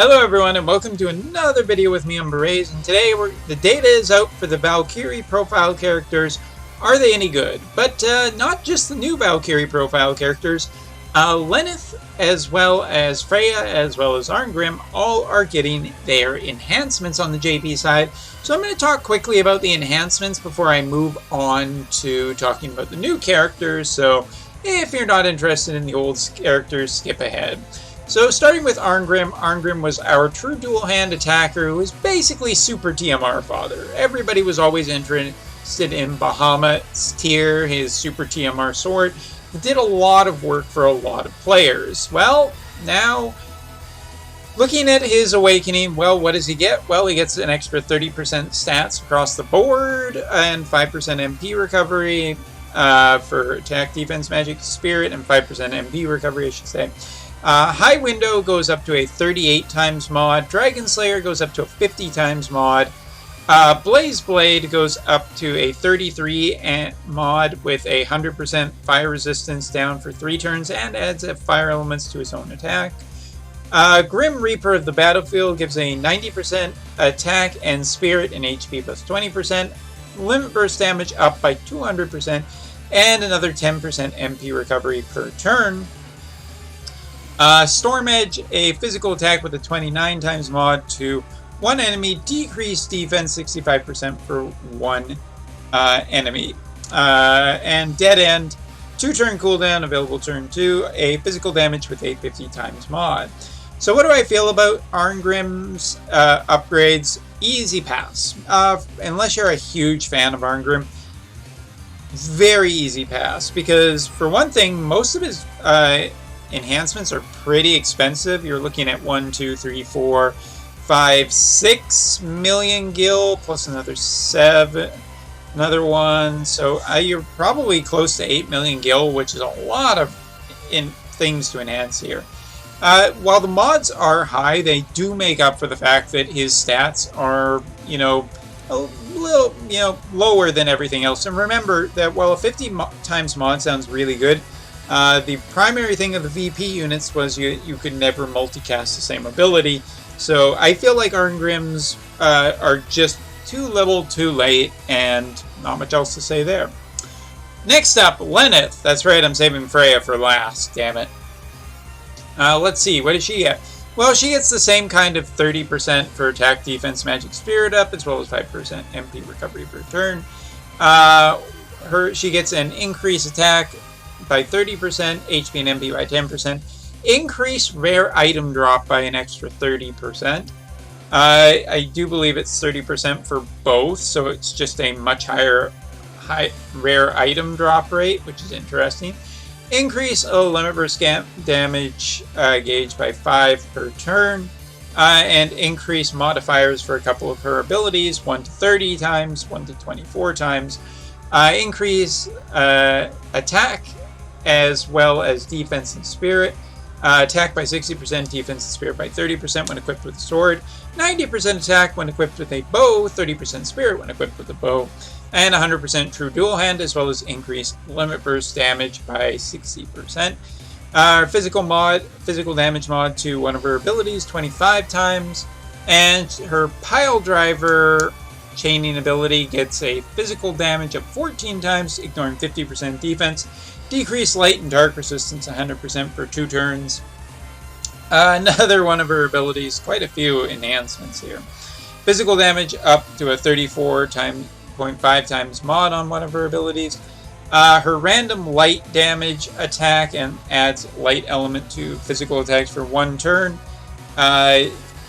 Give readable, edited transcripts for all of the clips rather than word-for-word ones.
Hello everyone and welcome to another video with me on Berets, and today the data is out for the Valkyrie profile characters. Are they any good? But not just the new Valkyrie profile characters. Lenneth as well as Freya as well as Arngrim all are getting their enhancements on the JP side. So I'm going to talk quickly about the enhancements before I move on to talking about the new characters. So if you're not interested in the old characters, skip ahead. So starting with Arngrim, Arngrim was our true dual hand attacker who was basically super TMR fodder. Everybody was always interested in Bahamut's tier, his super TMR sword. It did a lot of work for a lot of players. Well, now looking at his awakening, well, what does he get? Well, he gets an extra 30% stats across the board and 5% MP recovery for attack, defense, magic, spirit, and 5% MP recovery, I should say. High Window goes up to a 38 times mod. Dragon Slayer goes up to a 50 times mod. Blaze Blade goes up to a 33 mod with a 100% fire resistance down for 3 turns and adds fire elements to his own attack. Grim Reaper of the Battlefield gives a 90% attack and spirit and HP plus 20%. Limit burst damage up by 200% and another 10% MP recovery per turn. Storm Edge, a physical attack with a 29 times mod to one enemy, decrease defense 65% for one enemy. And Dead End, 2-turn cooldown, available turn 2, a physical damage with a 50 times mod. So what do I feel about Arngrim's upgrades? Easy pass. Unless you're a huge fan of Arngrim, very easy pass. Because for one thing, most of his enhancements are pretty expensive. You're looking at 1, 2, 3, 4, 5, 6 million gil plus another 7, another one. So you're probably close to 8 million gil, which is a lot of things to enhance here. While the mods are high, they do make up for the fact that his stats are, a little, lower than everything else. And remember that while a 50 times mod sounds really good, the primary thing of the VP units was you could never multicast the same ability. So I feel like Arngrim's are just too little too late, and not much else to say there. Next up, Lenneth. That's right, I'm saving Freya for last, damn it. Let's see, what does she get? Well, she gets the same kind of 30% for attack, defense, magic, spirit up, as well as 5% MP recovery per turn. She gets an increased attack by 30%, HP and MP by 10%, increase rare item drop by an extra 30%. I do believe it's 30% for both, so it's just a much higher rare item drop rate, which is interesting. Increase limit burst damage gauge by 5 per turn, and increase modifiers for a couple of her abilities, 1 to 30 times, 1 to 24 times. Increase attack as well as defense and spirit. Attack by 60%, defense and spirit by 30% when equipped with a sword. 90% attack when equipped with a bow, 30% spirit when equipped with a bow, and 100% true dual hand, as well as increased limit burst damage by 60%. Physical damage mod to one of her abilities 25 times, and her pile driver chaining ability gets a physical damage of 14 times, ignoring 50% defense. Decrease light and dark resistance 100% for 2 turns. Another one of her abilities, quite a few enhancements here. Physical damage up to a 34.5 times mod on one of her abilities. Her random light damage attack and adds light element to physical attacks for 1 turn.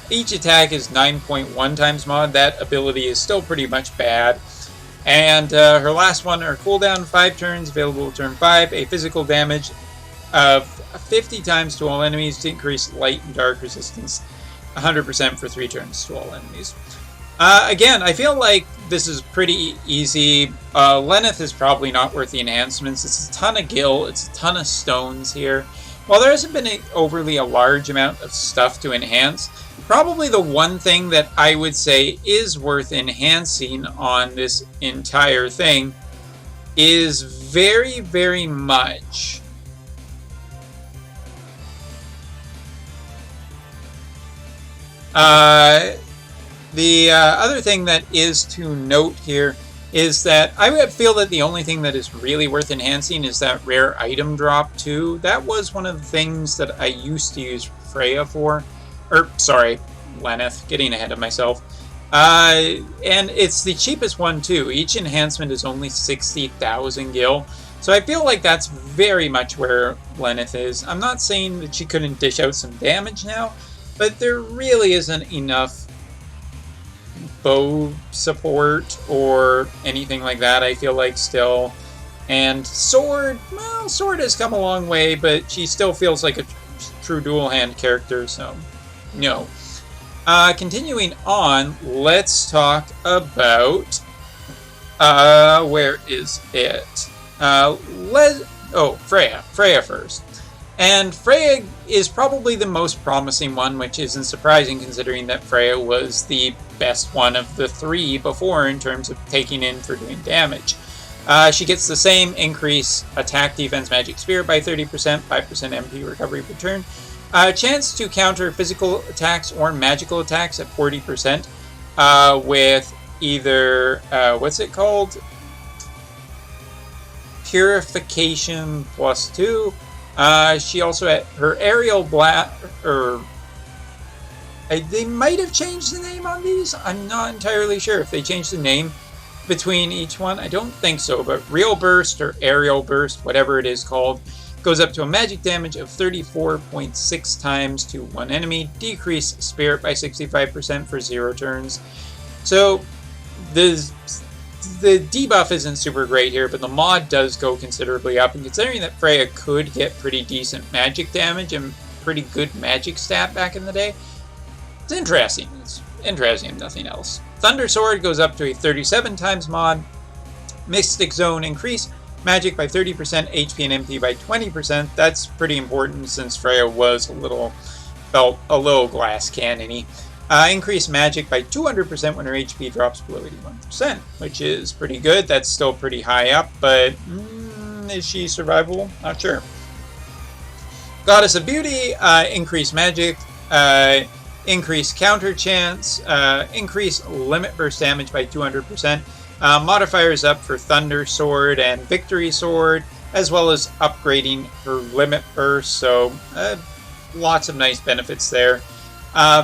Each attack is 9.1 times mod. That ability is still pretty much bad. And her last one, her cooldown, 5 turns, available turn 5, a physical damage of 50 times to all enemies to increase light and dark resistance 100% for 3 turns to all enemies. Again, I feel like this is pretty easy. Lenneth is probably not worth the enhancements. It's a ton of gil, it's a ton of stones here. While there hasn't been overly a large amount of stuff to enhance, probably the one thing that I would say is worth enhancing on this entire thing is very, very much The other thing that is to note here is that I would feel that the only thing that is really worth enhancing is that rare item drop too. That was one of the things that I used to use Freya for. Or, sorry, Lenneth, getting ahead of myself. And it's the cheapest one too. Each enhancement is only 60,000 gil. So I feel like that's very much where Lenneth is. I'm not saying that she couldn't dish out some damage now, but there really isn't enough bow support or anything like that, I feel like, still. And sword, well, sword has come a long way, but she still feels like a true dual hand character, so no. Continuing on, let's talk about where is it? Freya first. And Freya is probably the most promising one, which isn't surprising considering that Freya was the best one of the three before in terms of taking in for doing damage. She gets the same increase attack, defense, magic, spirit by 30%, 5% MP recovery per turn. Chance to counter physical attacks or magical attacks at 40% with either, what's it called? Purification plus 2. She also had her aerial blast, or they might have changed the name on these. I'm not entirely sure if they changed the name between each one. I don't think so, but real burst or aerial burst, whatever it is called, goes up to a magic damage of 34.6 times to one enemy. Decrease spirit by 65% for 0 turns. So the debuff isn't super great here, but the mod does go considerably up. And considering that Freya could get pretty decent magic damage and pretty good magic stat back in the day, it's interesting. It's interesting if nothing else. Thunder Sword goes up to a 37 times mod. Mystic Zone increase magic by 30%, HP and MP by 20%. That's pretty important since Freya was felt a little glass cannon-y. Increase magic by 200% when her HP drops below 81%, which is pretty good. That's still pretty high up, but is she survivable? Not sure. Goddess of Beauty, increase magic, increase counter chance, increase limit burst damage by 200%. Modifiers up for Thunder Sword and Victory Sword, as well as upgrading her limit burst, so lots of nice benefits there.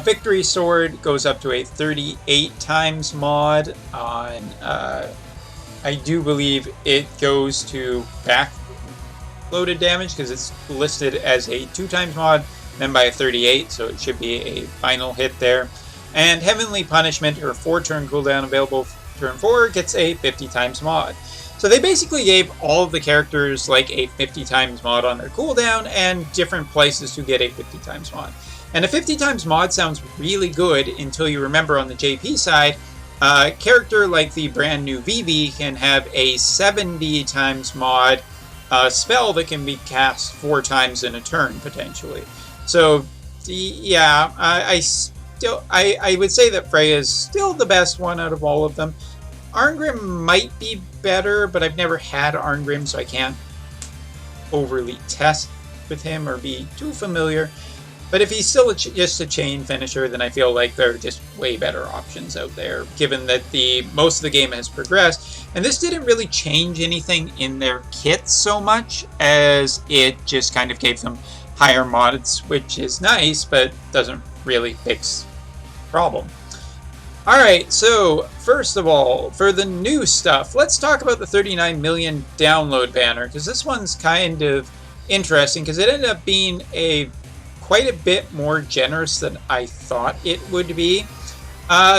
Victory Sword goes up to a 38 times mod on, I do believe it goes to back-loaded damage because it's listed as a 2 times mod, then by a 38, so it should be a final hit there. And Heavenly Punishment, her 4-turn cooldown available turn 4, gets a 50 times mod. So they basically gave all of the characters like a 50 times mod on their cooldown and different places to get a 50 times mod. And a 50 times mod sounds really good until you remember on the JP side, a character like the brand new Vivi can have a 70 times mod spell that can be cast 4 times in a turn, potentially. So, yeah, I would say that Freya is still the best one out of all of them. Arngrim might be better, but I've never had Arngrim, so I can't overly test with him or be too familiar. But if he's still just a chain finisher, then I feel like there are just way better options out there, given that most of the game has progressed. And this didn't really change anything in their kits so much, as it just kind of gave them higher mods, which is nice, but doesn't really fix the problem. Alright, so first of all, for the new stuff, let's talk about the 39 million download banner, because this one's kind of interesting, because it ended up being quite a bit more generous than I thought it would be.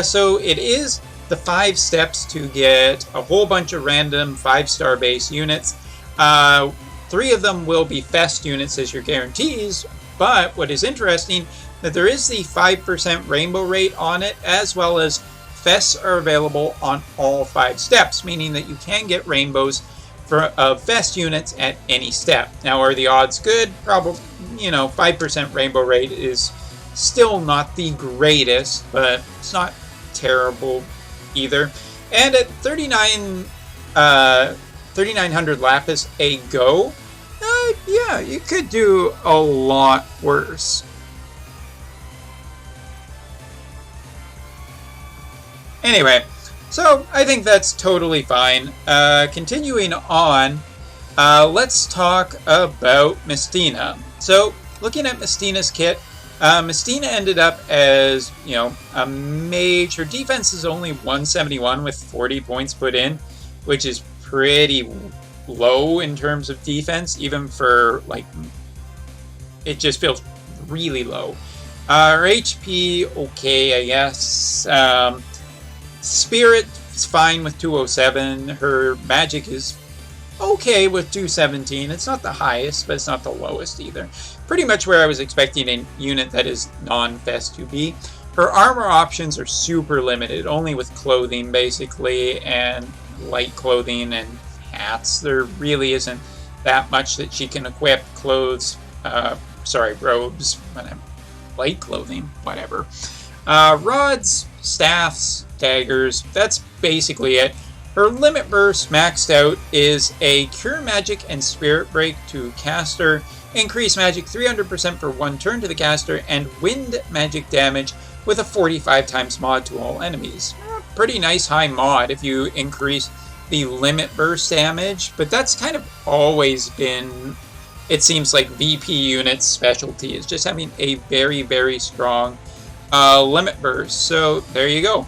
So it is the 5 steps to get a whole bunch of random 5-star base units. 3 of them will be Fest units as your guarantees, but what is interesting, that there is the 5% rainbow rate on it, as well as Fests are available on all 5 steps, meaning that you can get rainbows of Fest units at any step. Now, are the odds good? Probably, 5% rainbow rate is still not the greatest, but it's not terrible either. And at 3,900 Lapis a go, yeah, you could do a lot worse. Anyway, so I think that's totally fine. Continuing on, let's talk about Mistina. So, looking at Mistina's kit, Mistina ended up as, a mage. Her defense is only 171 with 40 points put in, which is pretty low in terms of defense, even for, it just feels really low. Her HP, okay, I guess. Spirit is fine with 207. Her magic is okay with 217. It's not the highest, but it's not the lowest either. Pretty much where I was expecting a unit that is non-fest to be. Her armor options are super limited, only with clothing basically, and light clothing and hats. There really isn't that much that she can equip. Robes, light clothing, whatever. Rods, staffs, daggers, that's basically it. Her limit burst maxed out is a Cure Magic and Spirit Break to caster, increase magic 300% for 1 turn to the caster, and wind magic damage with a 45 times mod to all enemies. Pretty nice high mod if you increase the limit burst damage, but that's kind of always been, it seems like, VP unit's specialty, is just having a very, very strong limit burst. So there you go.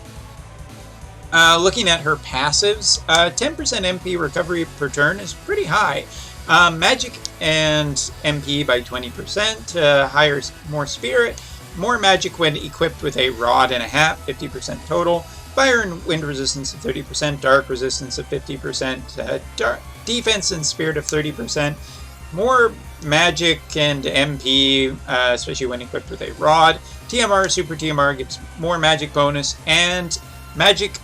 Looking at her passives, 10% MP recovery per turn is pretty high. Magic and MP by 20%, more spirit, more magic when equipped with a rod and a hat, 50% total, fire and wind resistance of 30%, dark resistance of 50%, defense and spirit of 30%, more magic and MP, especially when equipped with a rod. TMR, Super TMR gives more magic bonus, and magic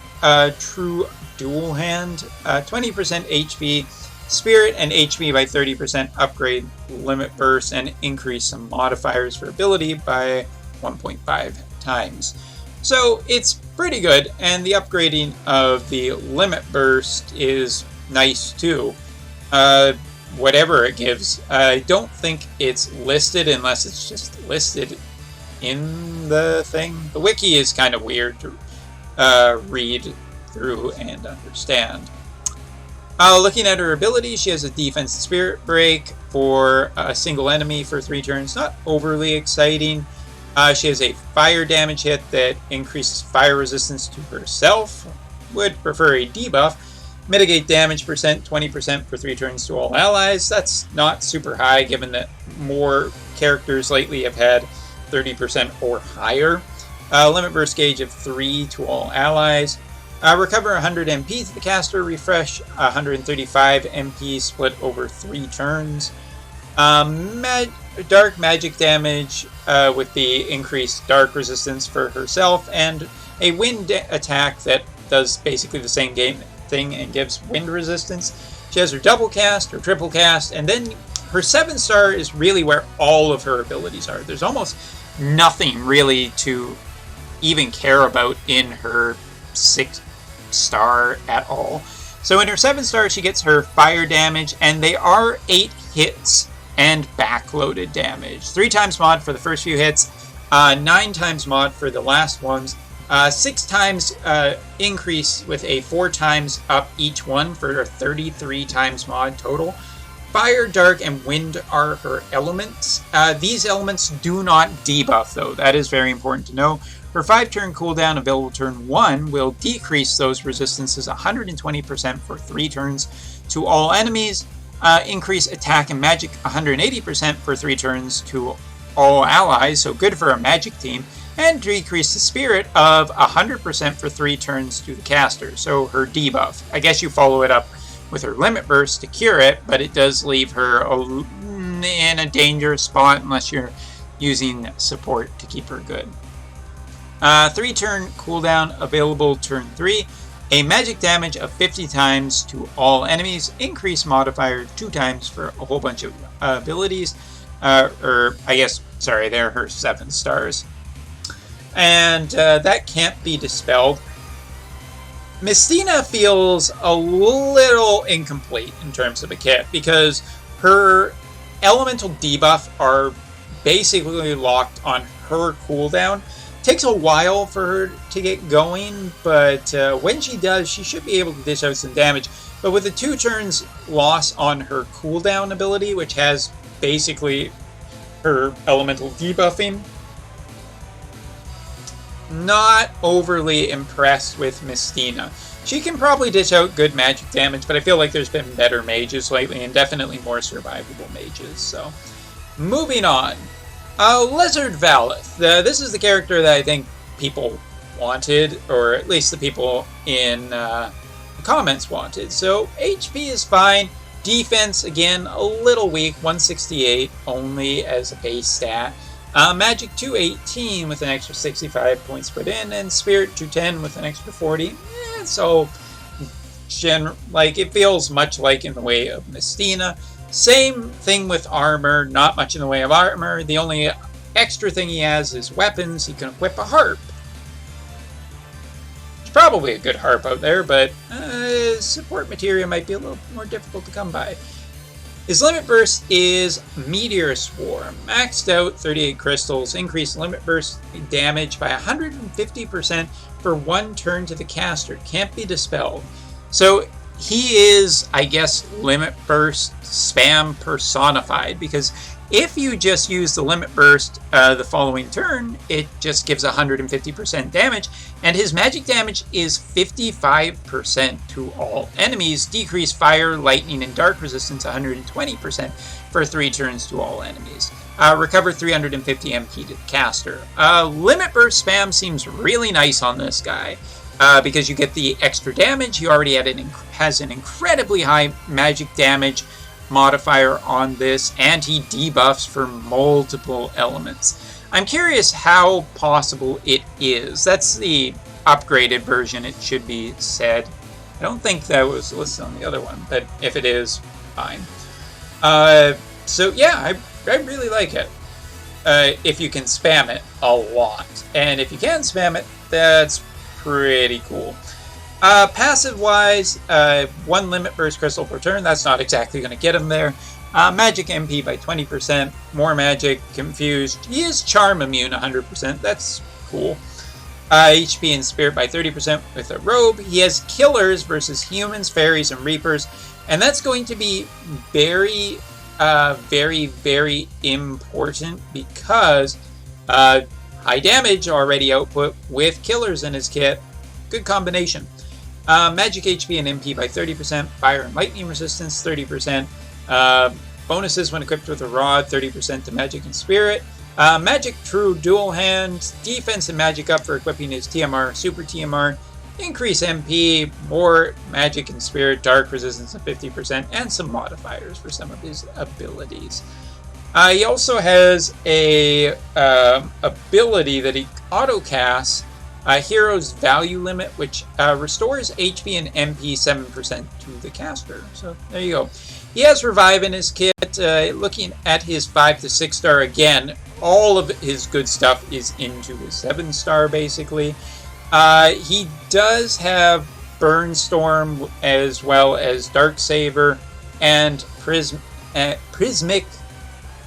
true dual hand, 20% HP, spirit and HP by 30%, upgrade limit burst, and increase some modifiers for ability by 1.5 times. So it's pretty good, and the upgrading of the limit burst is nice too. Whatever it gives, I don't think it's listed unless it's just listed in the thing. The wiki is kind of weird to read through and understand. Looking at her ability, she has a defense spirit break for a single enemy for 3 turns. Not overly exciting. She has a fire damage hit that increases fire resistance to herself. Would prefer a debuff. Mitigate damage percent 20% for 3 turns to all allies. That's not super high given that more characters lately have had 30% or higher. Limit burst gauge of 3 to all allies. Recover 100 MP to the caster. Refresh 135 MP split over 3 turns. Dark magic damage with the increased dark resistance for herself, and a wind attack that does basically the same thing and gives wind resistance. She has her double cast, her triple cast, and then her 7-star is really where all of her abilities are. There's almost nothing really to even care about in her 6-star at all. So in her 7-star, she gets her fire damage, and they are 8 hits and backloaded damage. 3 times mod for the first few hits, 9 times mod for the last ones, 6 times increase with a 4 times up each one for a 33 times mod total. Fire, dark, and wind are her elements. These elements do not debuff though. That is very important to know. Her 5-turn cooldown available turn 1 will decrease those resistances 120% for 3 turns to all enemies. Increase attack and magic 180% for 3 turns to all allies, so good for a magic team. And decrease the spirit of 100% for 3 turns to the caster, so her debuff. I guess you follow it up with her limit burst to cure it, but it does leave her in a dangerous spot unless you're using support to keep her good. 3-turn cooldown available turn 3. A magic damage of 50 times to all enemies. Increase modifier 2 times for a whole bunch of abilities. They're her 7 stars. And that can't be dispelled. Mistina feels a little incomplete in terms of a kit because her elemental debuff are basically locked on her cooldown. Takes a while for her to get going, but when she does, she should be able to dish out some damage. But with the 2 turns loss on her cooldown ability, which has basically her elemental debuffing, not overly impressed with Mistina. She can probably dish out good magic damage, but I feel like there's been better mages lately, and definitely more survivable mages. So, moving on. Lizard Valeth. This is the character that I think people wanted, or at least the people in the comments wanted. So, HP is fine. Defense, again, a little weak. 168 only as a base stat. Magic 218 with an extra 65 points put in, and Spirit 210 with an extra 40. So, it feels much like in the way of Mistina. Same thing with armor, not much in the way of armor. The only extra thing he has is weapons. He can equip a harp. There's probably a good harp out there, but support materia might be a little more difficult to come by. His limit burst is Meteor Swarm. Maxed out, 38 crystals. Increased limit burst damage by 150% for 1 turn to the caster. Can't be dispelled. So he is, I guess, limit burst spam personified, because if you just use the limit burst the following turn, it just gives 150% damage, and his magic damage is 55% to all enemies. Decrease fire, lightning, and dark resistance 120% for 3 turns to all enemies. Recover 350 MP to the caster. Limit burst spam seems really nice on this guy. Because you get the extra damage. He already has an incredibly high magic damage modifier on this, and he debuffs for multiple elements. I'm curious how possible it is. That's the upgraded version, it should be said. I don't think that was listed on the other one, but if it is, fine. So yeah, I really like it. If you can spam it a lot. And if you can spam it, that's pretty cool. Passive-wise, 1 limit burst crystal per turn. That's not exactly going to get him there. Magic MP by 20%. More magic. Confused. He is charm immune 100%. That's cool. HP and spirit by 30% with a robe. He has killers versus humans, fairies, and reapers. And that's going to be very, very important, because high damage already output with killers in his kit. Good combination. Magic HP and MP by 30%. Fire and lightning resistance 30%. Bonuses when equipped with a rod 30% to magic and spirit. Magic True Dual Hand. Defense and magic up for equipping his TMR, Super TMR. Increase MP. More magic and spirit. Dark resistance of 50%. And some modifiers for some of his abilities. He also has a ability that he auto-casts, Hero's Value Limit, which restores HP and MP 7% to the caster. So there you go. He has Revive in his kit. Looking at his 5 to 6 star again, all of his good stuff is into his 7-star basically. He does have Burnstorm as well as Darksaber and Prismic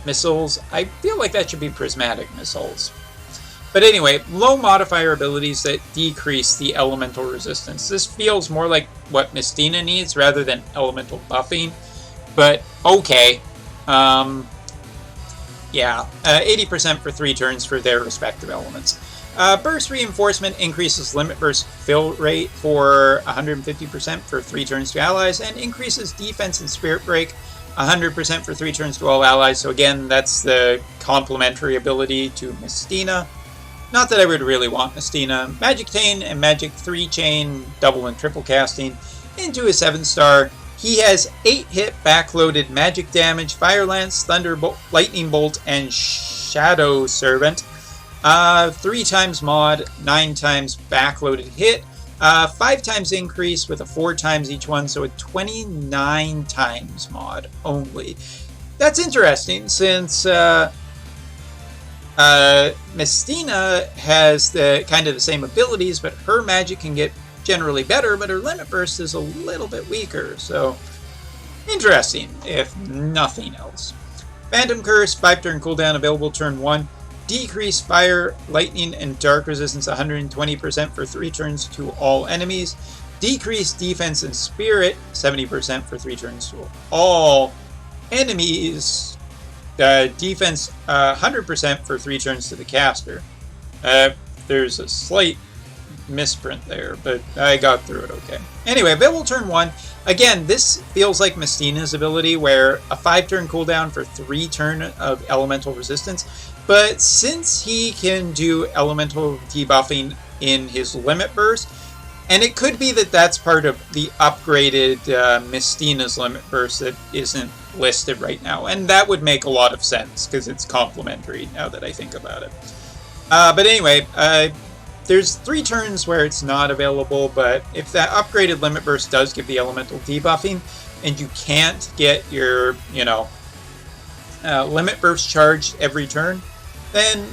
Missiles. I feel like that should be Prismatic Missiles. But anyway, low modifier abilities that decrease the elemental resistance. This feels more like what Mistina needs rather than elemental buffing. But okay. Yeah, 80% for 3 turns for their respective elements. Burst Reinforcement increases limit burst fill rate for 150% for 3 turns to allies, and increases defense and spirit break 100% for 3 turns to all allies. So again, that's the complementary ability to Mistina. Not that I would really want Mistina. Magic Chain and Magic 3 Chain, double and triple casting into a 7-star. He has 8-hit backloaded magic damage, Fire Lance, Thunderbolt, Lightning Bolt, and Shadow Servant. 3 times mod, 9 times backloaded hit, 5 times increase with a 4 times each one, so a 29 times mod only. That's interesting, since Mistina has the kind of the same abilities, but her magic can get generally better, but her limit burst is a little bit weaker, so interesting, if nothing else. Phantom Curse, 5 turn cooldown, available turn 1. decrease fire, lightning, and dark resistance 120% for 3 turns to all enemies, decrease defense and spirit 70% for 3 turns to all enemies, defense 100% for 3 turns to the caster. There's a slight misprint there, but I got through it okay. Anyway, available turn 1. Again, this feels like Mestina's ability, where a 5-turn cooldown for 3 turn of elemental resistance. But since he can do elemental debuffing in his limit burst, and it could be that that's part of the upgraded Mestina's limit burst that isn't listed right now, and that would make a lot of sense because it's complementary now that I think about it. But anyway, there's 3 turns where it's not available, but if that upgraded limit burst does give the elemental debuffing, and you can't get your, limit burst charged every turn, then,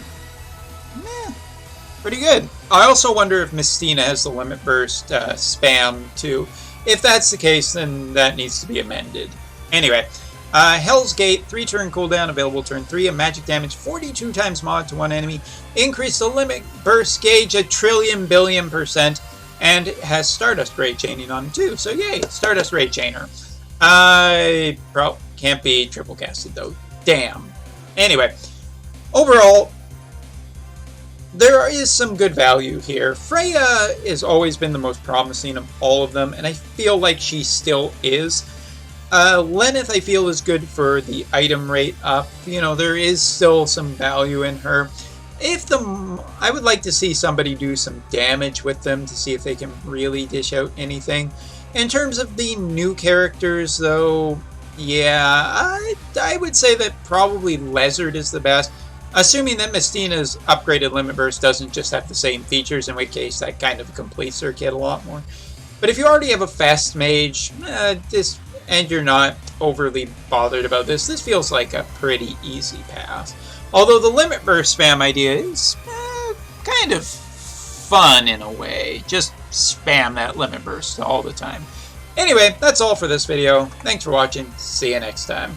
pretty good. I also wonder if Mestina has the limit burst spam too. If that's the case, then that needs to be amended. Anyway, Hell's Gate, 3-turn cooldown, available turn 3, and magic damage 42 times mod to one enemy. Increase the limit burst gauge 1 billion %, and it has Stardust Ray Chaining on it too. So yay, Stardust Ray Chainer. I can't be triple casted though. Damn. Anyway, overall, there is some good value here. Freya has always been the most promising of all of them, and I feel like she still is. Lenneth, I feel, is good for the item rate up. There is still some value in her. I would like to see somebody do some damage with them to see if they can really dish out anything. In terms of the new characters, though, yeah, I would say that probably Lezard is the best. Assuming that Mestina's upgraded limit burst doesn't just have the same features, in which case that kind of completes her kit a lot more. But if you already have a fast mage, and you're not overly bothered about this feels like a pretty easy pass. Although the limit burst spam idea is kind of fun in a way. Just spam that limit burst all the time. Anyway, that's all for this video. Thanks for watching. See you next time.